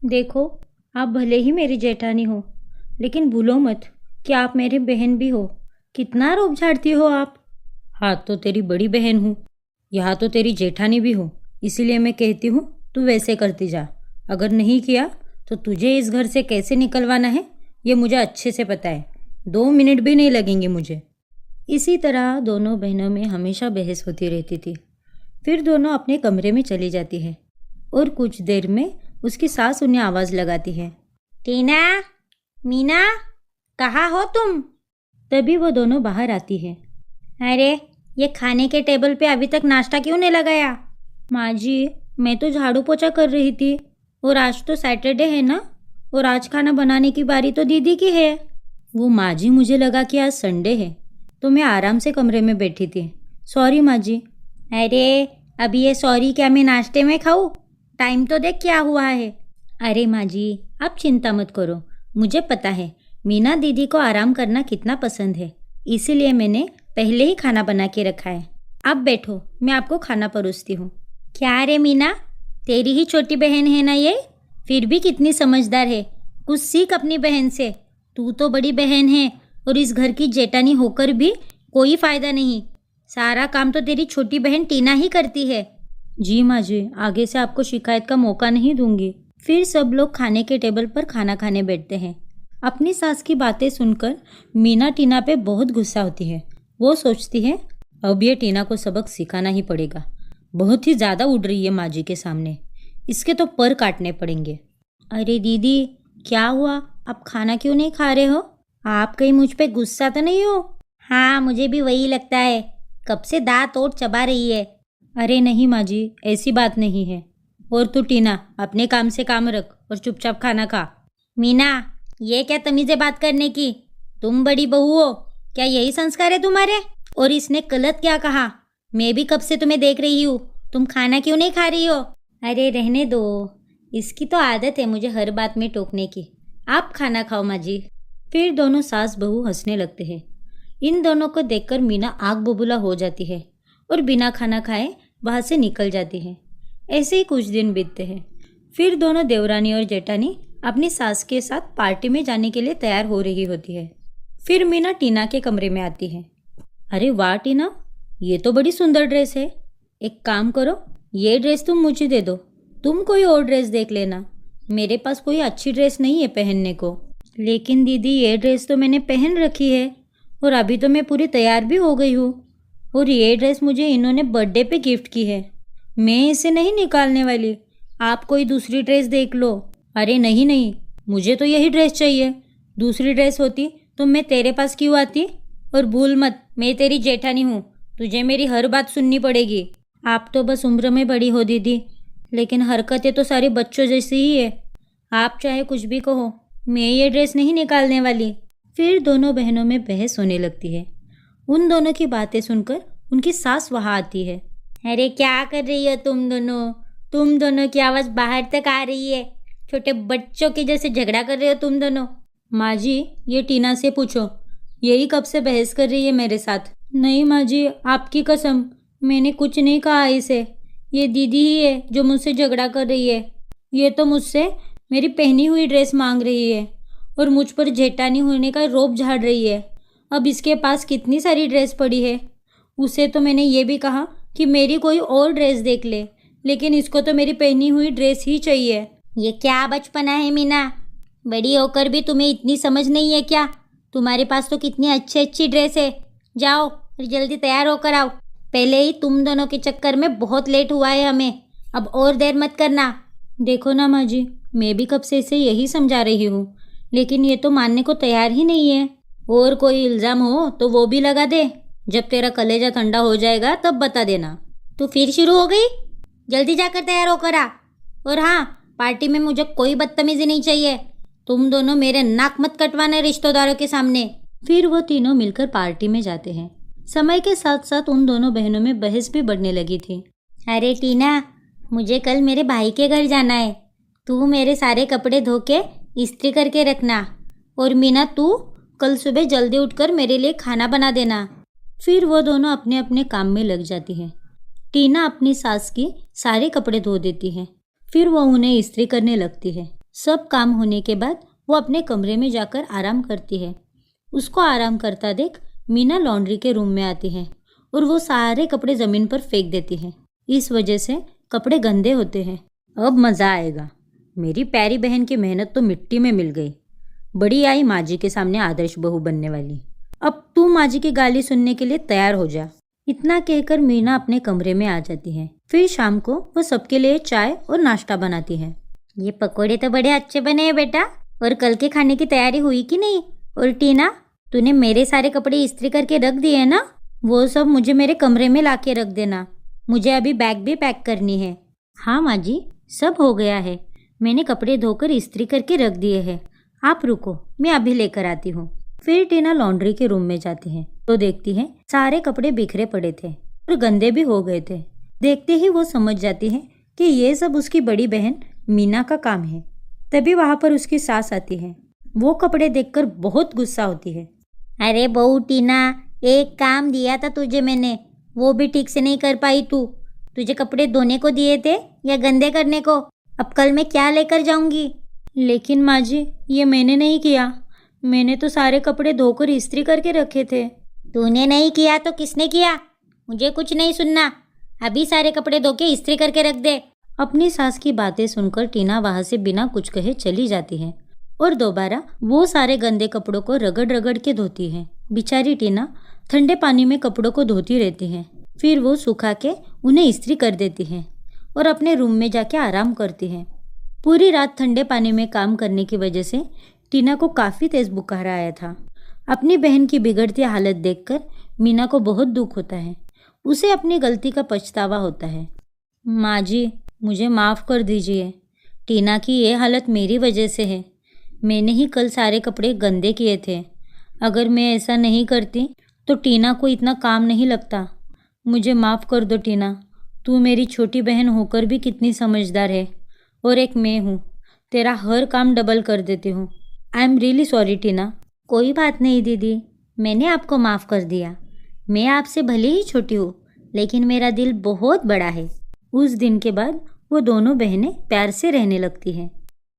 देखो, आप भले ही मेरी जेठानी हो, लेकिन भूलो मत कि आप मेरी बहन भी हो। कितना रोब झाड़ती हो आप। हाँ तो तेरी बड़ी बहन हूँ, यहाँ तो तेरी जेठानी भी हूँ, इसीलिए मैं कहती हूँ तू वैसे करती जा। अगर नहीं किया तो तुझे इस घर से कैसे निकलवाना है ये मुझे अच्छे से पता है। 2 मिनट भी नहीं लगेंगे मुझे। इसी तरह दोनों बहनों में हमेशा बहस होती रहती थी। फिर दोनों अपने कमरे में चली जाती है और कुछ देर में उसकी सास उन्हें आवाज़ लगाती है, टीना, मीना, कहाँ हो तुम? तभी वो दोनों बाहर आती है। अरे, ये खाने के टेबल पे अभी तक नाश्ता क्यों नहीं लगाया? माँ जी, मैं तो झाड़ू पोछा कर रही थी और आज तो सैटरडे है ना, और आज खाना बनाने की बारी तो दीदी की है। वो माँ जी, मुझे लगा कि आज संडे है तो मैं आराम से कमरे में बैठी थी। सॉरी माँ जी। अरे, अभी ये सॉरी क्या मैं नाश्ते में खाऊं? टाइम तो देख क्या हुआ है। अरे माँ जी, आप चिंता मत करो, मुझे पता है मीना दीदी को आराम करना कितना पसंद है, इसीलिए मैंने पहले ही खाना बना के रखा है। आप बैठो, मैं आपको खाना परोसती हूँ। क्या रे मीना, तेरी ही छोटी बहन है ना ये? फिर भी कितनी समझदार है, कुछ सीख अपनी बहन से। तू तो बड़ी बहन है और इस घर की जेठानी होकर भी कोई फ़ायदा नहीं। सारा काम तो तेरी छोटी बहन टीना ही करती है। जी माँ जी, आगे से आपको शिकायत का मौका नहीं दूंगी। फिर सब लोग खाने के टेबल पर खाना खाने बैठते हैं। अपनी सास की बातें सुनकर मीना टीना पे बहुत गुस्सा होती है। वो सोचती है अब ये टीना को सबक सिखाना ही पड़ेगा। बहुत ही ज़्यादा उड़ रही है माँ जी के सामने, इसके तो पर काटने पड़ेंगे। अरे दीदी, क्या हुआ? आप खाना क्यों नहीं खा रहे हो? आप कहीं मुझ पे गुस्सा तो नहीं हो? हाँ, मुझे भी वही लगता है, कब से दांत और चबा रही है। अरे नहीं माँ जी, ऐसी बात नहीं है। और तू टीना, अपने काम से काम रख और चुपचाप खाना खा। मीना, ये क्या तमीज़े बात करने की? तुम बड़ी बहू हो, क्या यही संस्कार है तुम्हारे? और इसने गलत क्या कहा? मैं भी कब से तुम्हें देख रही हूँ, तुम खाना क्यों नहीं खा रही हो? अरे रहने दो, इसकी तो आदत है मुझे हर बात में टोकने की। आप खाना खाओ माँ जी। फिर दोनों सास बहू हंसने लगते हैं। इन दोनों को देखकर मीना आग बबूला हो जाती है और बिना खाना खाए वहाँ से निकल जाती है। ऐसे ही कुछ दिन बीतते हैं। फिर दोनों देवरानी और जेठानी अपनी सास के साथ पार्टी में जाने के लिए तैयार हो रही होती है। फिर मीना टीना के कमरे में आती है। अरे वाह टीना, ये तो बड़ी सुंदर ड्रेस है। एक काम करो, ये ड्रेस तुम मुझे दे दो, तुम कोई और ड्रेस देख लेना। मेरे पास कोई अच्छी ड्रेस नहीं है पहनने को। लेकिन दीदी, ये ड्रेस तो मैंने पहन रखी है और अभी तो मैं पूरी तैयार भी हो गई हूँ, और ये ड्रेस मुझे इन्होंने बर्थडे पे गिफ्ट की है, मैं इसे नहीं निकालने वाली। आप कोई दूसरी ड्रेस देख लो। अरे नहीं नहीं, मुझे तो यही ड्रेस चाहिए। दूसरी ड्रेस होती तो मैं तेरे पास क्यों आती? और भूल मत, मैं तेरी जेठानी हूँ, तुझे मेरी हर बात सुननी पड़ेगी। आप तो बस उम्र में बड़ी हो दीदी, लेकिन हरकतें तो सारे बच्चों जैसी ही है। आप चाहे कुछ भी कहो, मैं ये ड्रेस नहीं निकालने वाली। फिर दोनों बहनों में बहस होने लगती है। उन दोनों की बातें सुनकर उनकी सास वहाँ आती है। अरे क्या कर रही हो तुम दोनों? तुम दोनों की आवाज़ बाहर तक आ रही है। छोटे बच्चों के जैसे झगड़ा कर रहे हो तुम दोनों। माँ जी, ये टीना से पूछो, यही कब से बहस कर रही है मेरे साथ। नहीं माँ जी, आपकी कसम, मैंने कुछ नहीं कहा इसे। ये दीदी ही है जो मुझसे झगड़ा कर रही है। ये तो मुझसे मेरी पहनी हुई ड्रेस मांग रही है और मुझ पर जेठानी होने का रोब झाड़ रही है। अब इसके पास कितनी सारी ड्रेस पड़ी है। उसे तो मैंने ये भी कहा कि मेरी कोई और ड्रेस देख ले, लेकिन इसको तो मेरी पहनी हुई ड्रेस ही चाहिए। ये क्या बचपना है मीना, बड़ी होकर भी तुम्हें इतनी समझ नहीं है क्या? तुम्हारे पास तो कितनी अच्छी अच्छी ड्रेस है। जाओ और जल्दी तैयार होकर आओ, पहले ही तुम दोनों के चक्कर में बहुत लेट हुआ है हमें, अब और देर मत करना। देखो ना माँ जी, मैं भी कब से इसे यही समझा रही हूँ, लेकिन ये तो मानने को तैयार ही नहीं है। और कोई इल्ज़ाम हो तो वो भी लगा दे, जब तेरा कलेजा ठंडा हो जाएगा तब बता देना। तो फिर शुरू हो गई? जल्दी जाकर तैयार होकर आ। और हाँ, पार्टी में मुझे कोई बदतमीजी नहीं चाहिए। तुम दोनों मेरे नाक मत कटवाना रिश्तेदारों के सामने। फिर वो तीनों मिलकर पार्टी में जाते हैं। समय के साथ साथ उन दोनों बहनों में बहस भी बढ़ने लगी थी। अरे टीना, मुझे कल मेरे भाई के घर जाना है, तू मेरे सारे कपड़े धो के इस्त्री करके रखना। और मीना, तू कल सुबह जल्दी उठकर मेरे लिए खाना बना देना। फिर वो दोनों अपने अपने काम में लग जाती हैं। टीना अपनी सास की सारे कपड़े धो देती है, फिर वो उन्हें इस्त्री करने लगती है। सब काम होने के बाद वो अपने कमरे में जाकर आराम करती है। उसको आराम करता देख मीना लॉन्ड्री के रूम में आती है और वो सारे कपड़े ज़मीन पर फेंक देती है। इस वजह से कपड़े गंदे होते हैं। अब मज़ा आएगा। मेरी प्यारी बहन की मेहनत तो मिट्टी में मिल गई। बड़ी आई माँ जी के सामने आदर्श बहू बनने वाली। अब तू माँ जी की गाली सुनने के लिए तैयार हो जा। इतना कहकर मीना अपने कमरे में आ जाती है। फिर शाम को वो सबके लिए चाय और नाश्ता बनाती है। ये पकोड़े तो बड़े अच्छे बने हैं बेटा। और कल के खाने की तैयारी हुई कि नहीं? और टीना, तूने मेरे सारे कपड़े इस्त्री करके रख दिए हैं ना? वो सब मुझे मेरे कमरे में ला के रख देना। मुझे अभी बैग भी पैक करनी है। हाँ माँ जी, सब हो गया है। मैंने कपड़े धोकर इस्त्री करके रख दिए हैं। आप रुको, मैं अभी लेकर आती हूँ। फिर टीना लॉन्ड्री के रूम में जाती है तो देखती है सारे कपड़े बिखरे पड़े थे और गंदे भी हो गए थे। देखते ही वो समझ जाती है कि ये सब उसकी बड़ी बहन मीना का काम है। तभी वहाँ पर उसकी सास आती है। वो कपड़े देखकर बहुत गुस्सा होती है। अरे बहू टीना, एक काम दिया था तुझे मैंने, वो भी ठीक से नहीं कर पाई तू। तुझे कपड़े धोने को दिए थे या गंदे करने को? अब कल मैं क्या लेकर जाऊंगी? लेकिन माँ जी, ये मैंने नहीं किया। मैंने तो सारे कपड़े धोकर इस्त्री करके रखे थे। तूने नहीं किया तो किसने किया? मुझे कुछ नहीं सुनना। अभी सारे कपड़े धो के इस्त्री करके रख दे। अपनी सास की बातें सुनकर टीना वहाँ से बिना कुछ कहे चली जाती है और दोबारा वो सारे गंदे कपड़ों को रगड़ रगड़ के धोती है। बेचारी टीना ठंडे पानी में कपड़ों को धोती रहती है। फिर वो सुखा के उन्हें इस्त्री कर देती है और अपने रूम में जाके आराम करती है। पूरी रात ठंडे पानी में काम करने की वजह से टीना को काफ़ी तेज बुखार आया था। अपनी बहन की बिगड़ती हालत देखकर मीना को बहुत दुख होता है। उसे अपनी गलती का पछतावा होता है। माँ जी, मुझे माफ़ कर दीजिए। टीना की ये हालत मेरी वजह से है। मैंने ही कल सारे कपड़े गंदे किए थे। अगर मैं ऐसा नहीं करती तो टीना को इतना काम नहीं लगता। मुझे माफ़ कर दो टीना। तू मेरी छोटी बहन होकर भी कितनी समझदार है और एक मैं हूँ, तेरा हर काम डबल कर देती हूँ। आई एम रियली सॉरी टीना। कोई बात नहीं दीदी, मैंने आपको माफ़ कर दिया। मैं आपसे भले ही छोटी हूँ, लेकिन मेरा दिल बहुत बड़ा है। उस दिन के बाद वो दोनों बहनें प्यार से रहने लगती हैं।